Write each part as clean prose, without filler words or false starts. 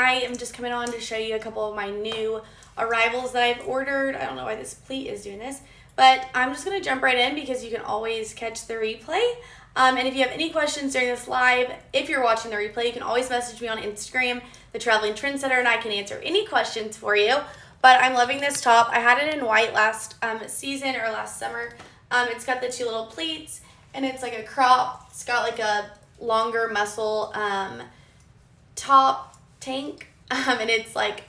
I am just coming on to show you a couple of my new arrivals that I've ordered. I don't know why this pleat is doing this, but I'm just going to jump right in because you can always catch the replay. And if you have any questions during this live, if you're watching the replay, you can always message me on Instagram, The Traveling Trendsetter, and I can answer any questions for you. But I'm loving this top. I had it in white last season or last summer. It's got the two little pleats, and it's like a crop. It's got like a longer muscle top tank, and it's like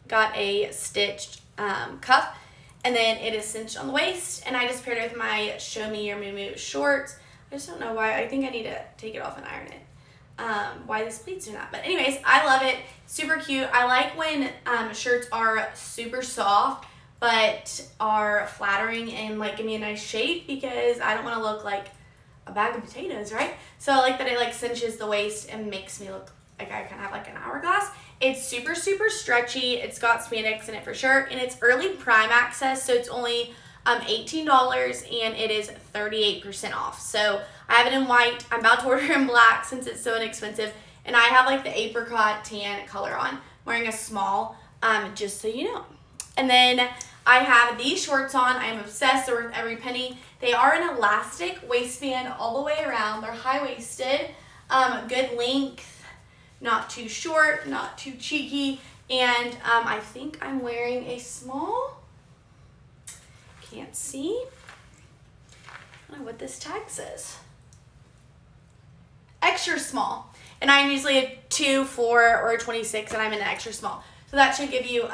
got a stitched cuff, and then it is cinched on the waist, and I just paired it with my Show Me Your Moo Moo shorts. I just don't know why. I think I need to take it off and iron it. Why this pleats do that. But anyways, I love it. Super cute. I like when shirts are super soft but are flattering and like give me a nice shape, because I don't want to look like a bag of potatoes, right? So I like that it like cinches the waist and makes me look like I kind of have like an hourglass. It's super, super stretchy. It's got spandex in it for sure, and it's early Prime access, so it's only $18 and it is 38% off. So I have it in white. I'm about to order in black since it's so inexpensive, and I have like the apricot tan color on. I'm wearing a small, just so you know. And then I have these shorts on. I'm obsessed. They're worth every penny. They are an elastic waistband all the way around. They're high-waisted, good length, not too short, not too cheeky, and I think I'm wearing a small. Can't see. I don't know what this tag says. Extra small, and I'm usually a 2, 4, or a 26, and I'm an extra small. So that should give you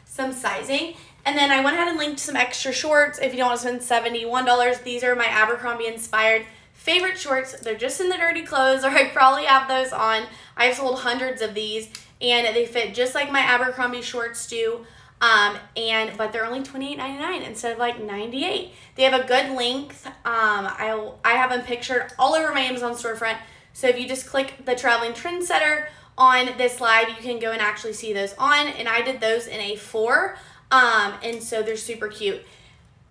some sizing. And then I went ahead and linked some extra shorts if you don't want to spend $71. These are my Abercrombie inspired favorite shorts. They're just in the dirty clothes, or I probably have those on. I've sold hundreds of these, and they fit just like my Abercrombie shorts do. But they're only $28.99 instead of like $98. They have a good length. I have them pictured all over my Amazon storefront. So if you just click the Traveling Trendsetter on this live, you can go and actually see those on. And I did those in a 4. And so they're super cute.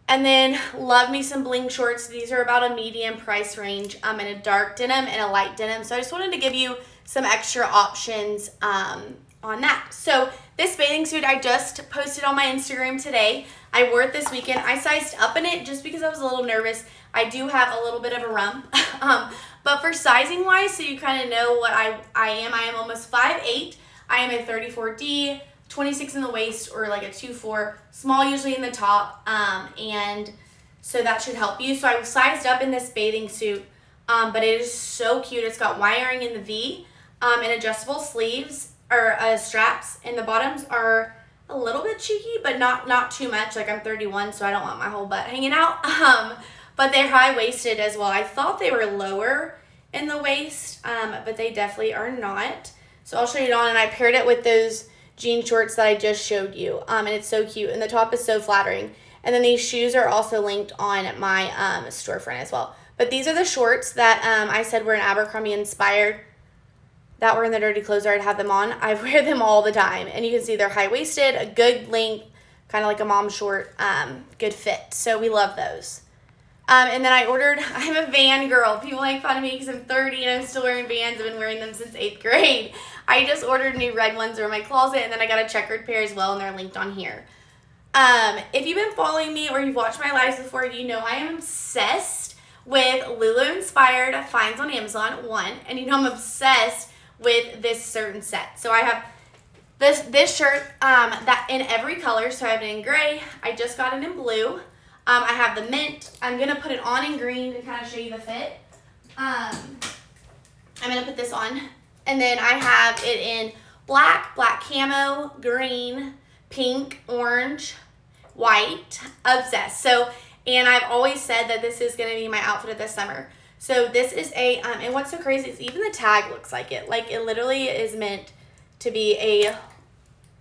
And then love me some bling shorts. These are about a medium price range, in a dark denim and a light denim. So I just wanted to give you some extra options on that. So this bathing suit I just posted on my Instagram today. I wore it this weekend. I sized up in it just because I was a little nervous. I do have a little bit of a rump. But for sizing wise, so you kind of know what I am almost 5'8". I am a 34D, 26 in the waist, or like a 2'4", small usually in the top, and so that should help you. So I sized up in this bathing suit, but it is so cute. It's got wiring in the V, and adjustable sleeves, or straps, and the bottoms are a little bit cheeky, but not too much. Like, I'm 31, so I don't want my whole butt hanging out, but they're high-waisted as well. I thought they were lower in the waist, but they definitely are not. So I'll show you it on, and I paired it with those jean shorts that I just showed you, and it's so cute, and the top is so flattering. And then these shoes are also linked on my storefront as well. But these are the shorts that I said were an Abercrombie inspired, that were in the dirty clothes, or I'd have them on. I wear them all the time, and you can see they're high-waisted, a good length, kind of like a mom short, good fit. So we love those. And then I'm a Van girl. People make fun of me because I'm 30 and I'm still wearing Vans. I've been wearing them since 8th grade. I just ordered new red ones. They're in my closet, and then I got a checkered pair as well, and they're linked on here. If you've been following me or you've watched my lives before, you know I am obsessed with Lulu inspired finds on Amazon, and you know I'm obsessed with this certain set. So I have this shirt that in every color. So I have it in gray. I just got it in blue. I have the mint. I'm going to put it on in green to kind of show you the fit. I'm going to put this on. And then I have it in black camo, green, pink, orange, white. Obsessed. So, and I've always said that this is going to be my outfit of this summer. So this is and what's so crazy is even the tag looks like it. Like, it literally is meant to be a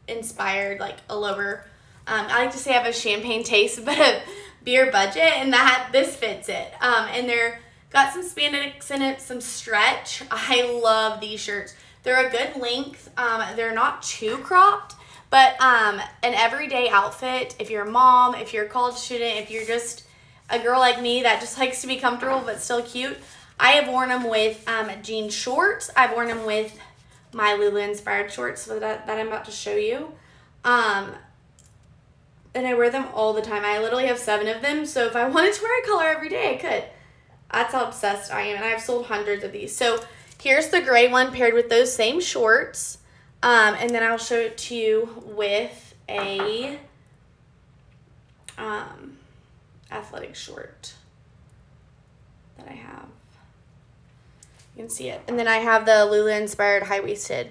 inspired, like a lower, I like to say I have a champagne taste, but a beer budget, and this fits it. And they're got some spandex in it, some stretch. I love these shirts. They're a good length. They're not too cropped, but an everyday outfit. If you're a mom, if you're a college student, if you're just a girl like me that just likes to be comfortable but still cute, I have worn them with jean shorts. I've worn them with my Lulu inspired shorts that I'm about to show you. And I wear them all the time. I literally have 7 of them, so if I wanted to wear a color every day, I could. That's how obsessed I am, and I've sold hundreds of these. So here's the gray one paired with those same shorts, and then I'll show it to you with a athletic short that I have. You can see it. And then I have the Lulu inspired high-waisted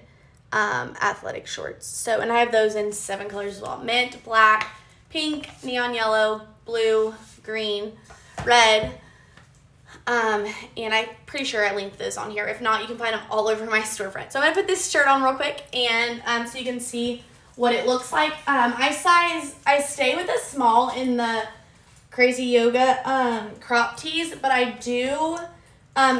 athletic shorts. So, and I have those in 7 colors as well. Mint, black, pink, neon yellow, blue, green, red. And I'm pretty sure I linked those on here. If not, you can find them all over my storefront. So I'm going to put this shirt on real quick and so you can see what it looks like. I stay with a small in the Crazy Yoga crop tees, but I do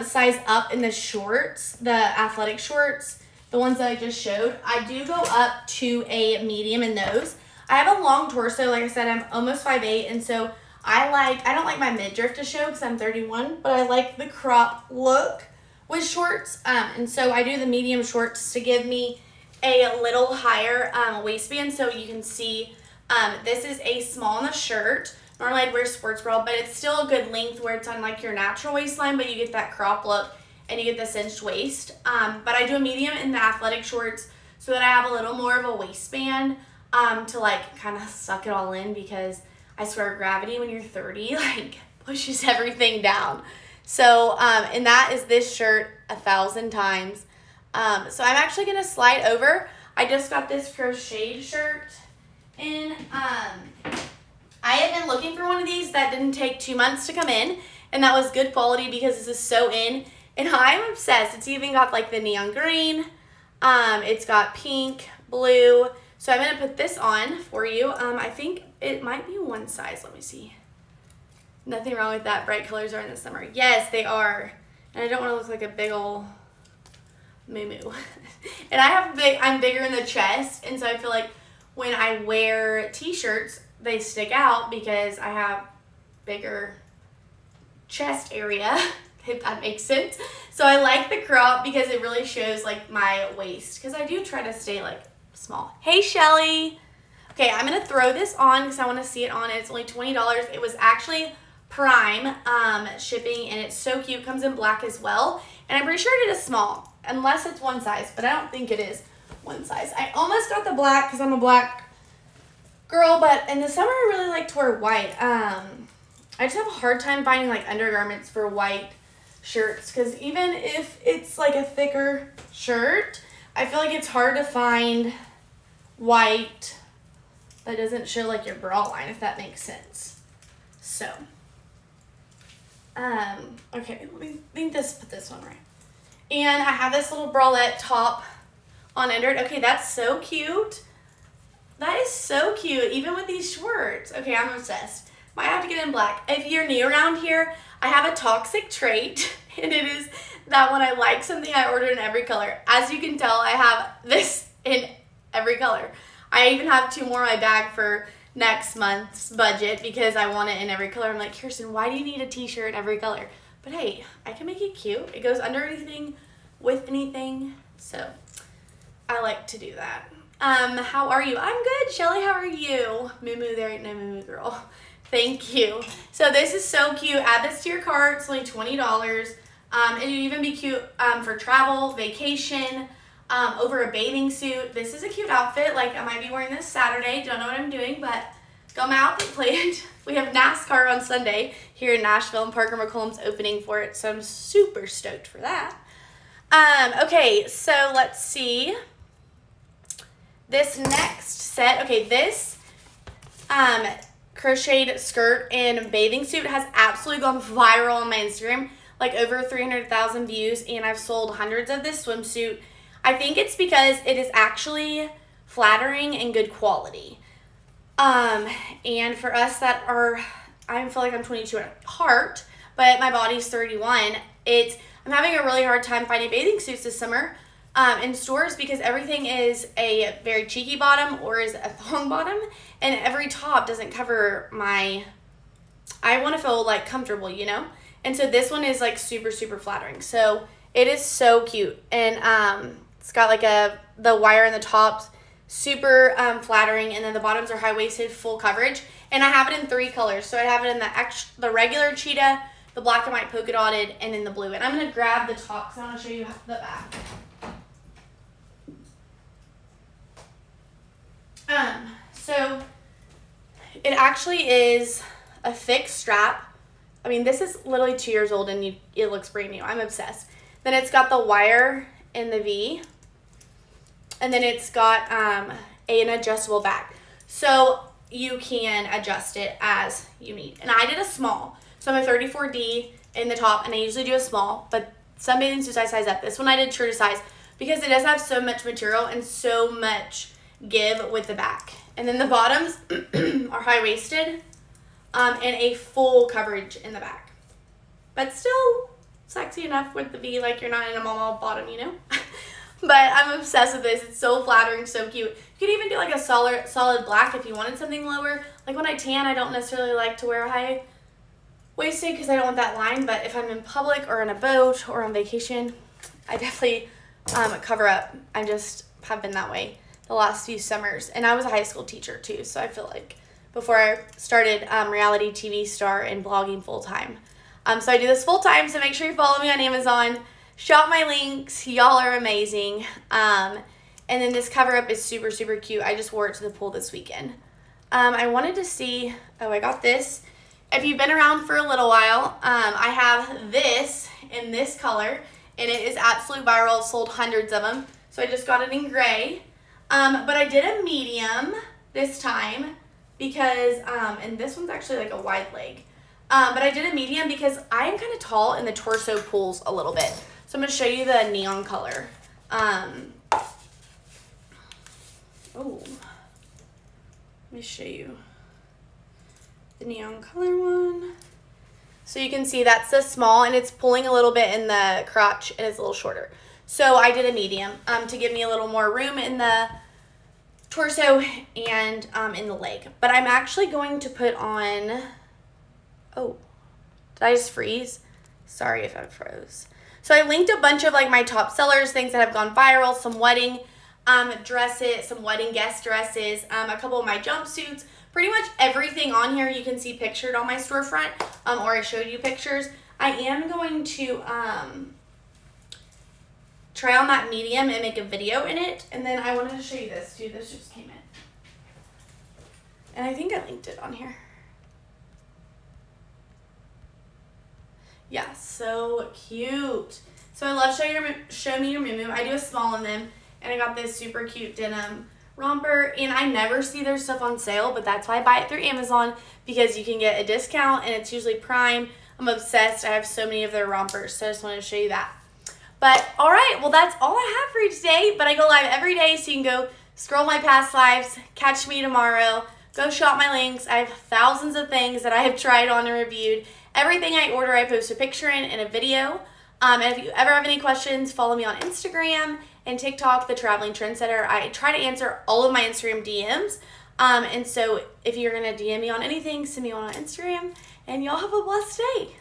size up in the shorts, the athletic shorts, the ones that I just showed. I do go up to a medium in those. I have a long torso. Like I said, I'm almost 5'8", and so I don't like my midriff to show because I'm 31, but I like the crop look with shorts. And so I do the medium shorts to give me a little higher waistband so you can see. This is a small in the shirt. Normally I'd wear sports bra, but it's still a good length where it's on like your natural waistline, but you get that crop look and you get the cinched waist. But I do a medium in the athletic shorts so that I have a little more of a waistband to like kind of suck it all in, because I swear gravity when you're 30 like pushes everything down. So and that is this shirt 1,000 times. So I'm actually gonna slide over. I just got this crocheted shirt in. I have been looking for one of these that didn't take 2 months to come in, and that was good quality because this is so in, and I'm obsessed. It's even got like the neon green, it's got pink, blue, so I'm going to put this on for you. I think it might be one size. Let me see. Nothing wrong with that. Bright colors are in the summer. Yes, they are, and I don't want to look like a big ol' moo-moo. And I'm bigger in the chest, and so I feel like when I wear t-shirts, they stick out because I have bigger chest area, if that makes sense. So I like the crop because it really shows like my waist, because I do try to stay like small. Hey Shelly. Okay, I'm gonna throw this on because I want to see it on. It's only $20. It was actually Prime shipping, and it's so cute. Comes in black as well, and I'm pretty sure it is small unless it's one size, but I don't think it is one size. I almost got the black because I'm a black girl, but in the summer I really like to wear white. I just have a hard time finding like undergarments for white shirts, because even if it's like a thicker shirt, I feel like it's hard to find white that doesn't show like your bra line, if that makes sense. So okay, let me put this one right. And I have this little bralette top on under it. Okay, that's so cute. That is so cute, even with these shorts. Okay, I'm obsessed. Might have to get in black. If you're new around here, I have a toxic trait, and it is that when I like something, I order in every color. As you can tell, I have this in every color. I even have 2 more in my bag for next month's budget because I want it in every color. I'm like, Kirsten, why do you need a t-shirt in every color? But hey, I can make it cute. It goes under anything, with anything, so I like to do that. How are you? I'm good. Shelly, how are you? Moo-moo, there ain't no moo-moo girl. Thank you. So this is so cute. Add this to your cart. It's only $20. It'd even be cute for travel, vacation, over a bathing suit. This is a cute outfit. Like, I might be wearing this Saturday. Don't know what I'm doing, but got my outfit planned. We have NASCAR on Sunday here in Nashville, and Parker McCollum's opening for it, so I'm super stoked for that. Okay, so let's see. This next set, okay, this crocheted skirt and bathing suit has absolutely gone viral on my Instagram, like over 300,000 views, and I've sold hundreds of this swimsuit. I think it's because it is actually flattering and good quality. And for us that are, I feel like I'm 22 at heart, but my body's 31, I'm having a really hard time finding bathing suits this summer in stores because everything is a very cheeky bottom or is a thong bottom, and every top doesn't cover I want to feel like comfortable, you know? And so this one is like super, super flattering. So it is so cute. And It's got like the wire in the tops, super flattering, and then the bottoms are high-waisted, full coverage. And I have it in 3 colors. So I have it in the regular cheetah, the black and white polka dotted, and then the blue. And I'm going to grab the top because I want to show you the back. So it actually is a thick strap. I mean, this is literally 2 years old and it looks brand new. I'm obsessed. Then it's got the wire in the V. And then it's got an adjustable back. So you can adjust it as you need. And I did a small. So I'm a 34D in the top, and I usually do a small, but some bathing suits I size up. This one I did true to size because it does have so much material and so much give with the back. And then the bottoms are high-waisted and a full coverage in the back. But still sexy enough with the V, like you're not in a mama bottom, you know? But I'm obsessed with this. It's so flattering, so cute. You could even do like a solid black if you wanted something lower. Like when I tan, I don't necessarily like to wear high-waisted because I don't want that line. But if I'm in public or on a boat or on vacation, I definitely cover up. I just have been that way the last few summers. And I was a high school teacher too, so I feel like before I started reality TV star and blogging full-time. So I do this full-time, so make sure you follow me on Amazon. Shop my links. Y'all are amazing. And then this cover up is super, super cute. I just wore it to the pool this weekend. I wanted to see, I got this. If you've been around for a little while, I have this in this color, and it is absolute viral. Sold hundreds of them. So I just got it in gray. But I did a medium this time because, and this one's actually like a wide leg. But I did a medium because I am kind of tall and the torso pulls a little bit. So I'm going to show you the neon color. Let me show you the neon color one. So you can see that's the small, and it's pulling a little bit in the crotch, and it's a little shorter. So I did a medium to give me a little more room in the torso and in the leg. But I'm actually going to put on, did I just freeze? Sorry if I froze. So I linked a bunch of like my top sellers, things that have gone viral, some wedding dresses, some wedding guest dresses, a couple of my jumpsuits, pretty much everything on here you can see pictured on my storefront, or I showed you pictures. I am going to try on that medium and make a video in it, and then I wanted to show you this too. This just came in. And I think I linked it on here. Yeah, so cute. So I love Show Me Your Moo. I do a small in them, and I got this super cute denim romper, and I never see their stuff on sale, but that's why I buy it through Amazon, because you can get a discount, and it's usually Prime. I'm obsessed. I have so many of their rompers, so I just wanted to show you that. But all right, well, that's all I have for you today, but I go live every day, so you can go scroll my past lives, catch me tomorrow, go shop my links. I have thousands of things that I have tried on and reviewed. Everything I order, I post a picture in and a video. And if you ever have any questions, follow me on Instagram and TikTok, The Traveling Trendsetter. I try to answer all of my Instagram DMs. And so if you're going to DM me on anything, send me on Instagram. And y'all have a blessed day.